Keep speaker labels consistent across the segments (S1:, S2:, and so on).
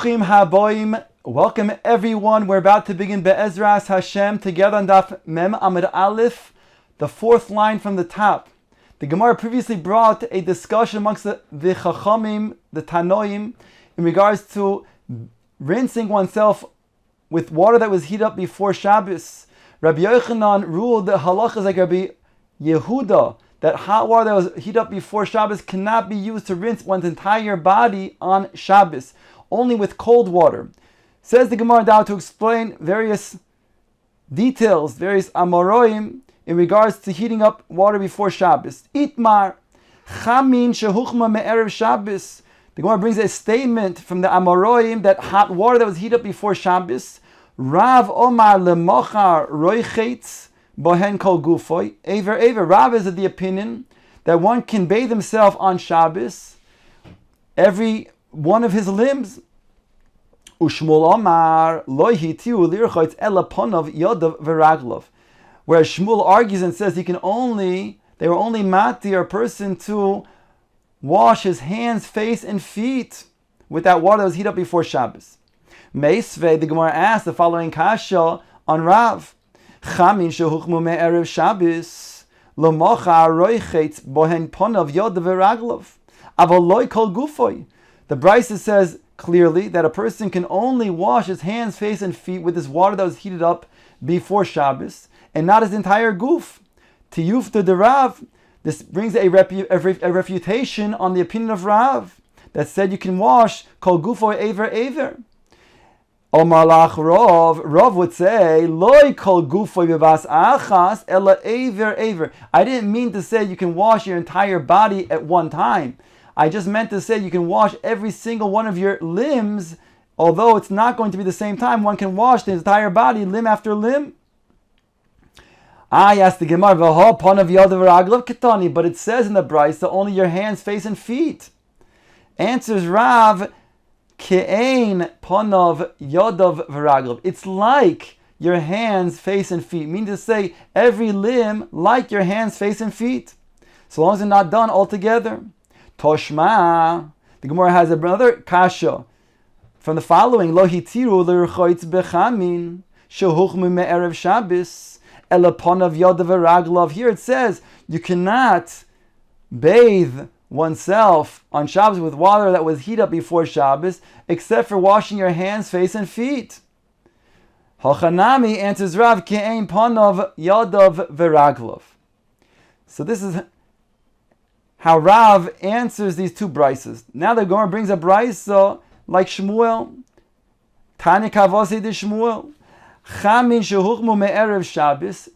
S1: Bruchim haboim. Welcome everyone. We're about to begin Be'ezras Hashem together on Daf Mem Amud Aleph, the fourth line from the top. The Gemara previously brought a discussion amongst the Chachamim, the Tanoim, in regards to rinsing oneself with water that was heated up before Shabbos. Rabbi Yochanan ruled the halachas like Rabbi Yehuda, that hot water that was heated up before Shabbos cannot be used to rinse one's entire body on Shabbos, only with cold water. Says the Gemara now to explain various details, various amoroim in regards to heating up water before Shabbos. Itmar, chamin shehuchma me'erev Shabbos. The Gemara brings a statement from the amoroim that hot water that was heated up before Shabbos, Rav Omar lemochar roichetz bohen kol gufoy. Aver. Rav is of the opinion that one can bathe himself on Shabbos, every one of his limbs. Ushmul Omar loy hitiu lirchotz ela ponov yodav v'raglov. Whereas Shmuel argues and says they were only matir a person to wash his hands, face, and feet with that water that was heated up before Shabbos. Meisvei, the Gemara asks the following kasha on Rav. Chamin shehuchmu me'erev Shabbos l'mocha roichetz bohen ponov yodav v'raglov aval loy kol gufoy. The Brisa says clearly that a person can only wash his hands, face, and feet with this water that was heated up before Shabbos, and not his entire goof. Tiyufta de Rav. This brings a refutation on the opinion of Rav that said you can wash kol gufoy aver. Omar lach Rav would say, Loi kol gufoy b'vas achas ela aver. I didn't mean to say you can wash your entire body at one time. I just meant to say you can wash every single one of your limbs, although it's not going to be the same time. One can wash the entire body, limb after limb. I asked the Gemara, but it says in the Brisa only your hands, face, and feet. Answers Rav, Ke'ein ponov yodav v'raglov. It's like your hands, face, and feet. Meaning to say every limb like your hands, face, and feet. So long as they're not done altogether. Toshma, the Gemara has another kasha from the following: Lo hitiru l'rchoitz bechamin shehuchmu me'erev Shabbos ela ponov yodav v'raglov. Here it says you cannot bathe oneself on Shabbos with water that was heated up before Shabbos, except for washing your hands, face, and feet. Hachanami, answers Rav, Ke'ein ponov yodav v'raglov. So this is how Rav answers these two brises. Now the Gemara brings a brisa like Shmuel. Tanya kavasi de Shmuel. Chamin shehuchmu me'erev Shabbos.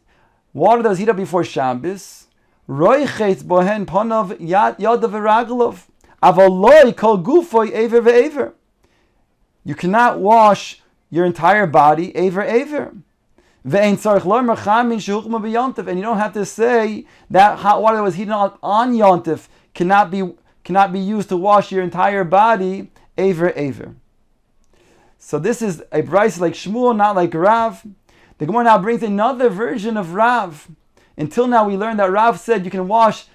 S1: Water that was heated up before Shabbos. Roichetz bohen ponov yodav v'raglov. Aval loy kol gufoy aver ve'aver. You cannot wash your entire body aver. And you don't have to say that hot water that was heated on Yontif cannot be used to wash your entire body aver. So this is a brisa like Shmuel, not like Rav. The Gemara now brings another version of Rav. Until now we learned that Rav said you can wash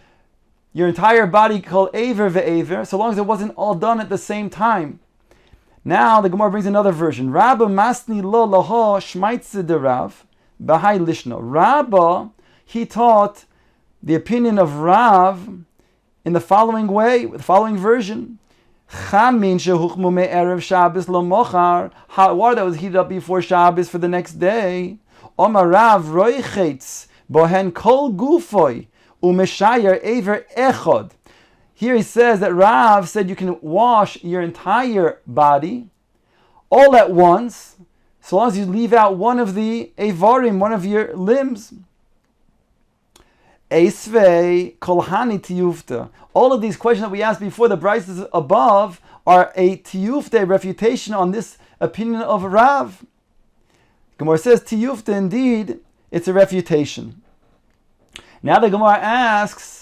S1: your entire body called aver ve'aver, so long as it wasn't all done at the same time. Now the Gemara brings another version. Rabba masni lo laho shmaitze de Rav b'hai lishno. Rabba, he taught the opinion of Rav in the following way, the following version. Chamin shehuchmu me'erev Shabbos lo mochar. Hot water that was heated up before Shabbos for the next day. Omar Rav roichetz bohen kol gufoy umeshayer aver echod. Here he says that Rav said you can wash your entire body all at once, so long as you leave out one of the avarim, one of your limbs. Eisvei kolhani tiyufta. All of these questions that we asked before, the brises above, are a tiyufta, a refutation on this opinion of Rav. Gemara says tiyufta, indeed, it's a refutation. Now the Gemara asks,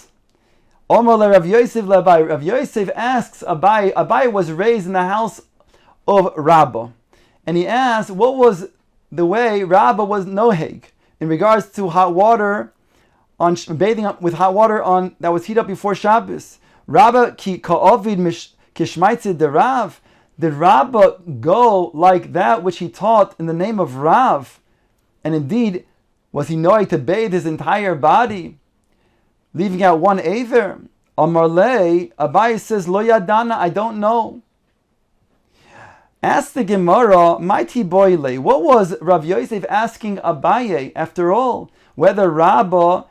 S1: Rav Yosef asks Abai. Abai was raised in the house of Rabbah, and he asked, what was the way Rabbah was noheg in regards to hot water, on bathing up with hot water on that was heated up before Shabbos? Rabbah ki ka'ovid kishmaitzid de Rav. Did Rabbah go like that which he taught in the name of Rav? And indeed, was he knowing to bathe his entire body, leaving out one aver? Amar le, Abaye says, Lo yadana, I don't know. Ask the Gemara, Mighty Boile, what was Rav Yosef asking Abaye, after all, whether Rabbah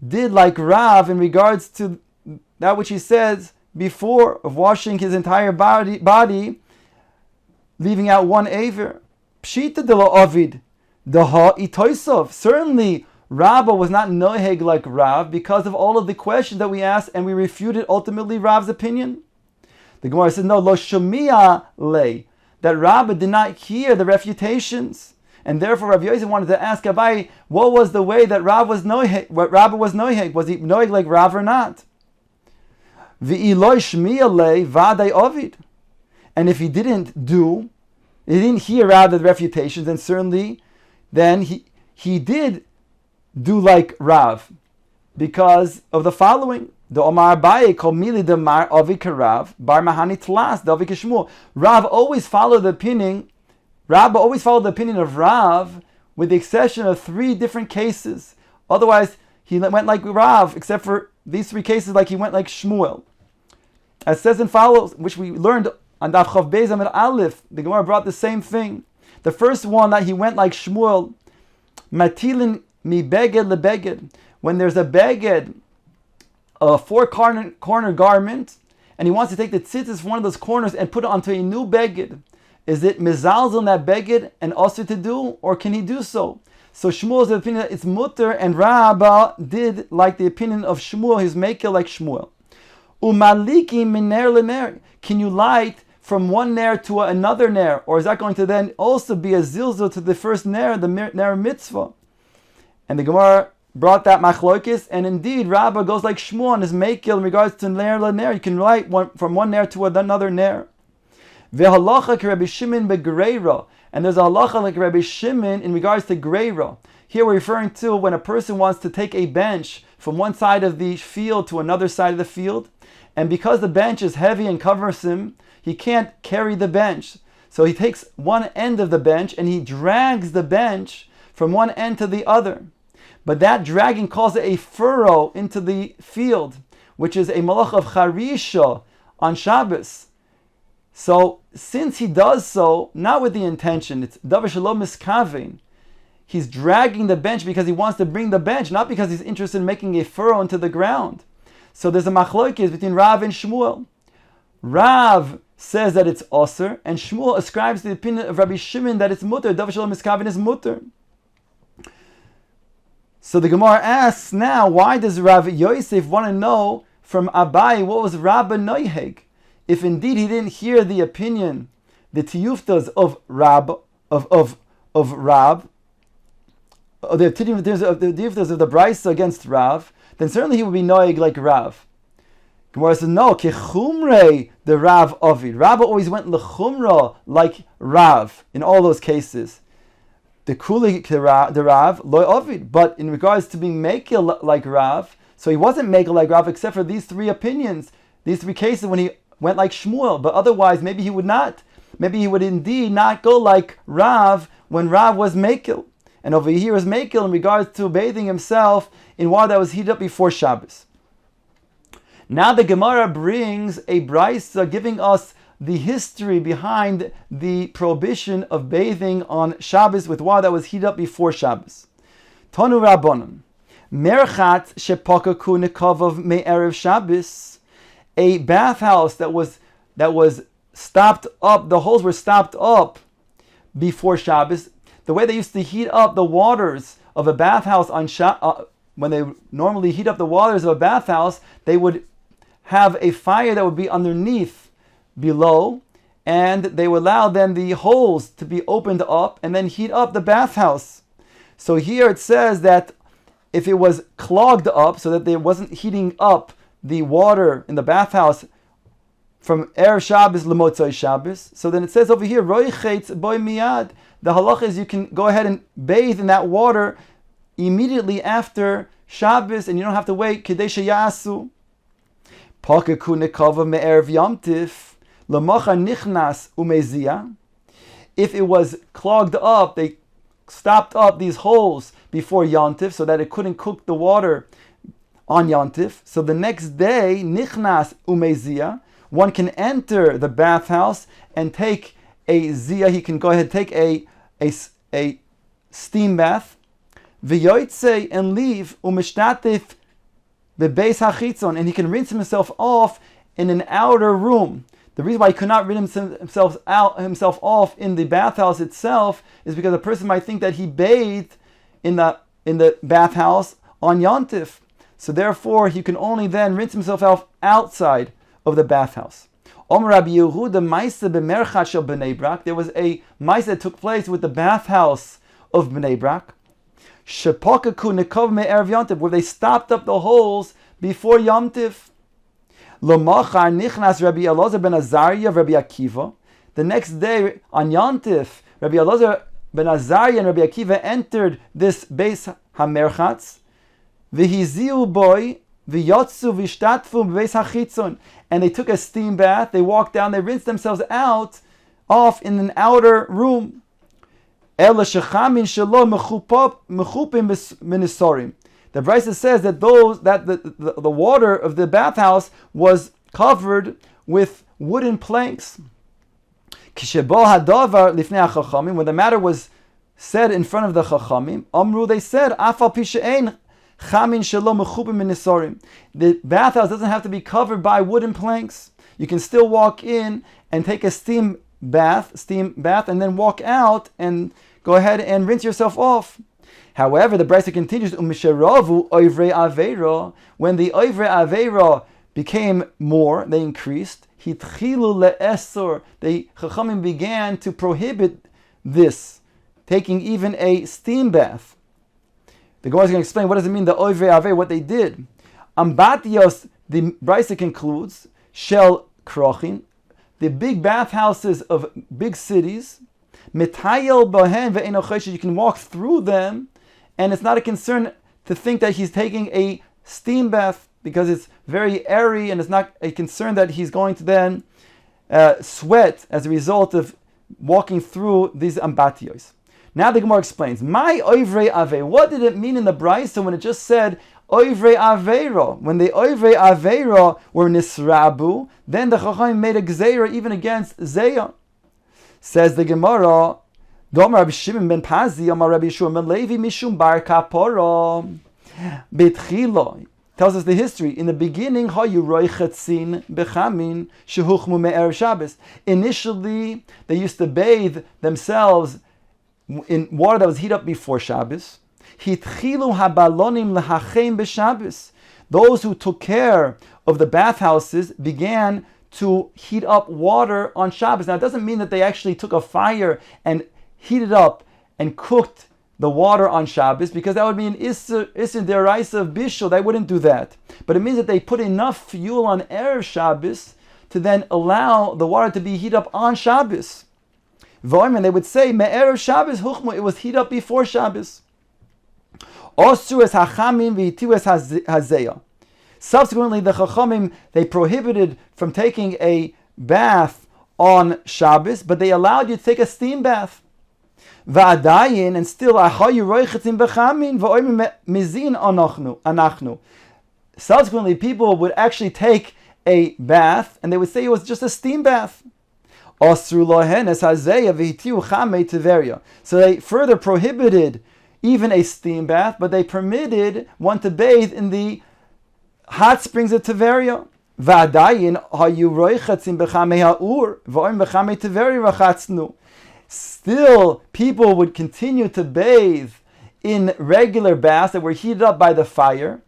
S1: did like Rav in regards to that which he says before of washing his entire body, leaving out one aver? Pshita de lo Ovid, daha itoisov. Certainly, Rabbah was not noheg like Rav because of all of the questions that we asked, and we refuted ultimately Rav's opinion. The Gemara says, no, lo shomia le, that Rabbah did not hear the refutations, and therefore Rav Yosef wanted to ask Abaye, what was the way that Rabbah was noheg? Was he noheg like Rav or not? V'iloi shmia le vaday ovid. And if he didn't hear rather the refutations, then certainly, then he did do like Rav, because of the following: the Omar Abaye kol mili de mar avi karav bar mahani tlas davi kishmu. Rav always followed the opinion. Rabbah always followed the opinion of Rav, with the exception of 3 different cases. Otherwise, he went like Rav, except for these 3 cases, like he went like Shmuel. As says and follows, which we learned on Daf Chav Beis Amud Aleph, the Gemara brought the same thing. The first one, that he went like Shmuel, matilin mi beged lebeged. When there's a beged, a 4-corner garment, and he wants to take the tzitzis from one of those corners and put it onto a new beged, is it mizalzel in that beged and also to do, or can he do so? So Shmuel's the opinion that it's mutter, and Rabbah did like the opinion of Shmuel, his maker like Shmuel. Umaliki min ner lener. Can you light from one ner to another ner, or is that going to then also be a zilzul to the first ner, the ner mitzvah? And the Gemara brought that machlokes, and indeed Rabbah goes like Shmuel and his makil in regards to ner lener. You can light from one ner to another ner. V'halacha k'Rabbi Shimon begreira, and there's a halacha like Rabbi Shimon in regards to greira. Here we're referring to when a person wants to take a bench from one side of the field to another side of the field, and because the bench is heavy and cumbersome, he can't carry the bench. So he takes one end of the bench and he drags the bench from one end to the other. But that dragging causes a furrow into the field, which is a malach of charisha on Shabbos. So since he does so, not with the intention, it's davar shelo miskavein, he's dragging the bench because he wants to bring the bench, not because he's interested in making a furrow into the ground. So there's a machlokes between Rav and Shmuel. Rav says that it's osir, and Shmuel ascribes the opinion of Rabbi Shimon that it's mutter. Davar shelo miskavein is mutter. So the Gemara asks now, why does Rav Yosef want to know from Abaye what was Rabbah noiheg? If indeed he didn't hear the opinion, the tiyuftas of Rab, the tiyuftas of the Brisa against Rav, then certainly he would be noig like Rav. Gemara says, no, kechumre the Rav Ovid. Rabbah always went lechumra like Rav in all those cases. The kuli the Rav loy Ovid. But in regards to being mekil like Rav, so he wasn't mekil like Rav except for these 3 opinions, these 3 cases when he went like Shmuel. But otherwise, maybe he would not. Maybe he would indeed not go like Rav when Rav was mekil. And over here is mekil in regards to bathing himself in water that was heated up before Shabbos. Now the Gemara brings a brisa giving us the history behind the prohibition of bathing on Shabbos with water that was heated up before Shabbos. Tonu Rabbanon, Merchat shepakaku nekavav me'erev Shabbos, a bathhouse that was stopped up, the holes were stopped up before Shabbos. The way they used to heat up the waters of a bathhouse on when they normally heat up the waters of a bathhouse, they would have a fire that would be underneath, below, and they would allow then the holes to be opened up and then heat up the bathhouse. So here it says that if it was clogged up so that they wasn't heating up the water in the bathhouse from Erev Shabbos L'motzai Shabbos, so then it says over here, Roichetz boy miyad. The halacha is you can go ahead and bathe in that water immediately after Shabbos, and you don't have to wait. Kedei sheyasu. Pakaku nekava me'erev yomtiv L'macha nichnas umezia. If it was clogged up, they stopped up these holes before Yontif so that it couldn't cook the water on Yontif. So the next day, nichnas umezia, one can enter the bathhouse and take a zia. He can go ahead and take a steam bath. V'yoytze, and leave umishtatif bebeis hachitzon, and he can rinse himself off in an outer room. The reason why he could not rinse himself off in the bathhouse itself is because a person might think that he bathed in the bathhouse on Yontif. So therefore, he can only then rinse himself off outside of the bathhouse. Rabbi Yehuda Maisa b'merchat shel Bnei Brak. There was a Maisa that took place with the bathhouse of Bnei Brak. Shepakaku nekov me'erev Yontif, where they stopped up the holes before Yontif. L'machar nichnas Rabbi Elazar ben Azariah, Rabbi Akiva. The next day on Yontif, Rabbi Elazar ben Azariah and Rabbi Akiva entered this Beis HaMerchatz. V'hiziu boy v'yotzu v'ishtatfu b'beis hachitzon. And they took a steam bath, they walked down, they rinsed themselves off in an outer room. Ela shechamin shelo mechupim b'nisorim. The Brisa says that the water of the bathhouse was covered with wooden planks. Kishebo hadavar lifnei hachachamim, when the matter was said in front of the chachamim, amru, they said, afal pi she'ein chamin shelo mechupim b'nisorim. The bathhouse doesn't have to be covered by wooden planks. You can still walk in and take a steam bath, and then walk out and go ahead and rinse yourself off. However, the Brisa continues, Umisharavu oivrei aveira, when the oivrei aveira became more, they increased, hitchilu le'esor, the Chachamim began to prohibit this, taking even a steam bath. The Gemara is going to explain what does it mean, the oivrei aveira, what they did. Ambatios, the Brisa concludes, shel krochin, the big bathhouses of big cities, mitayel bohen ve'eno choshesh, you can walk through them, and it's not a concern to think that he's taking a steam bath because it's very airy, and it's not a concern that he's going to then sweat as a result of walking through these ambatios. Now the Gemara explains, my oivrei ave, what did it mean in the Brisa when it just said oivrei aveiro? When the oivrei aveiro were nisrabu, then the Chachamim made a gzeira even against zeya. Says the Gemara, Dom Rabbi Shimon ben Pazi, Amar Rabbi Yeshua ben Levi, Mishum bar kaporo. Betchilo tells us the history. In the beginning, hayu roichetzin bechamin shehuchmu me'erev Shabbos. Initially, they used to bathe themselves in water that was heated up before Shabbos. Hitchilu habalonim lehachem b'Shabbos. Those who took care of the bathhouses began to heat up water on Shabbos. Now, it doesn't mean that they actually took a fire and heated up and cooked the water on Shabbos, because that would be an Isser Deraisa of Bishul. They wouldn't do that. But it means that they put enough fuel on Erev Shabbos to then allow the water to be heated up on Shabbos. And they would say, Me'erev Shabbos Huchmu, it was heated up before Shabbos. Osru es hachamim v'hitiu es hazeya. Subsequently, the Chachamim, they prohibited from taking a bath on Shabbos, but they allowed you to take a steam bath. Va'adayin, and still, ahayu roichetzim bechamin v'oimim mizin anachnu. Subsequently, people would actually take a bath, and they would say it was just a steam bath. Osru lohen es hazeya v'hitiu chamei tiveria. So they further prohibited even a steam bath, but they permitted one to bathe in the hot springs of Tiveria. Va'adayin hayu roichetzim bechamei ha'ur v'oim bechamei Tiveria rachatznu. Still, people would continue to bathe in regular baths that were heated up by the fire,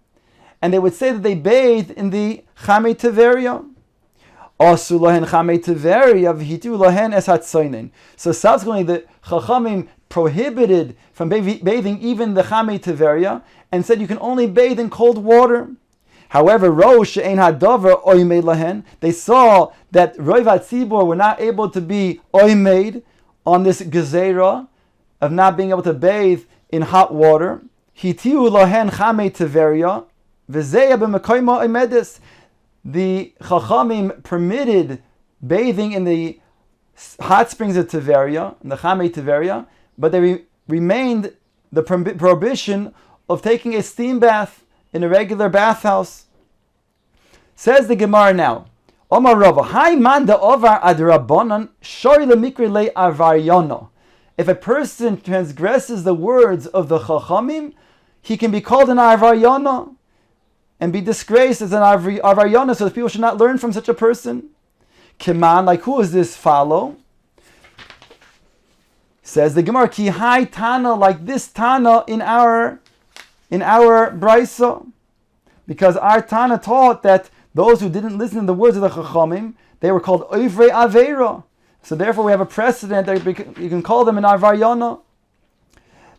S1: and they would say that they bathed in the chamei Tiveria. Asu lohen chamei Tiveria v'hitu lohen es hatzoinen. So subsequently, the Chachamim prohibited from bathing even the chamei Tiveria, and said you can only bathe in cold water. However, Rosh Ein Hadavar Oimed Lahen, they saw that Roiv HaTzibor were not able to be Oimed on this Gezerah of not being able to bathe in hot water. Hitiu Lahen Chamei Tiveria, V'zeya b'Mekoyma Oimedis. The Chachamim permitted bathing in the hot springs of Tiberia, in the Chamei Tiberia, but they remained the prohibition of taking a steam bath in a regular bathhouse. Says the Gemara now, Omar Rava, Hai manda ovar ad rabbanon shori lemikri le avaryono. If a person transgresses the words of the Chachamim, he can be called an avaryono and be disgraced as an avaryono, so that people should not learn from such a person. Kiman, like who does this follow? Says the Gemara, Ki hai Tana, like this Tana in our Brisa, because our Tana taught that those who didn't listen to the words of the Chachamim, they were called Oivrei Aveira. So therefore we have a precedent that you can call them an Avaryana.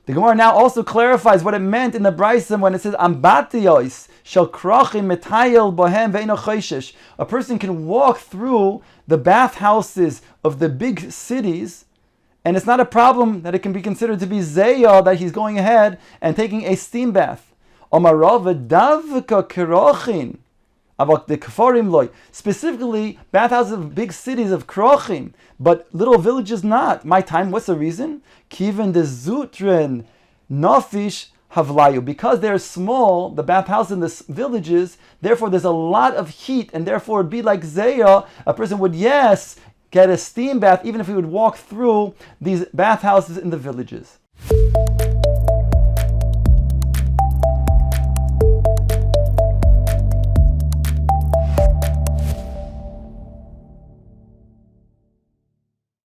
S1: The Gemara now also clarifies what it meant in the Brisa when it says Ambatiyos shel krachim metayel bohem ve'ino choishesh. A person can walk through the bathhouses of the big cities, and it's not a problem that it can be considered to be zayah, that he's going ahead and taking a steam bath. Omarava davka kirochin. Specifically, bathhouses of big cities of Krochim, but little villages not. My time, what's the reason? Kiven de Zutren Nofish Havlayu. Because they're small, the bathhouses in the villages, therefore there's a lot of heat, and therefore it'd be like Zayah. A person would, yes, get a steam bath, even if he would walk through these bathhouses in the villages.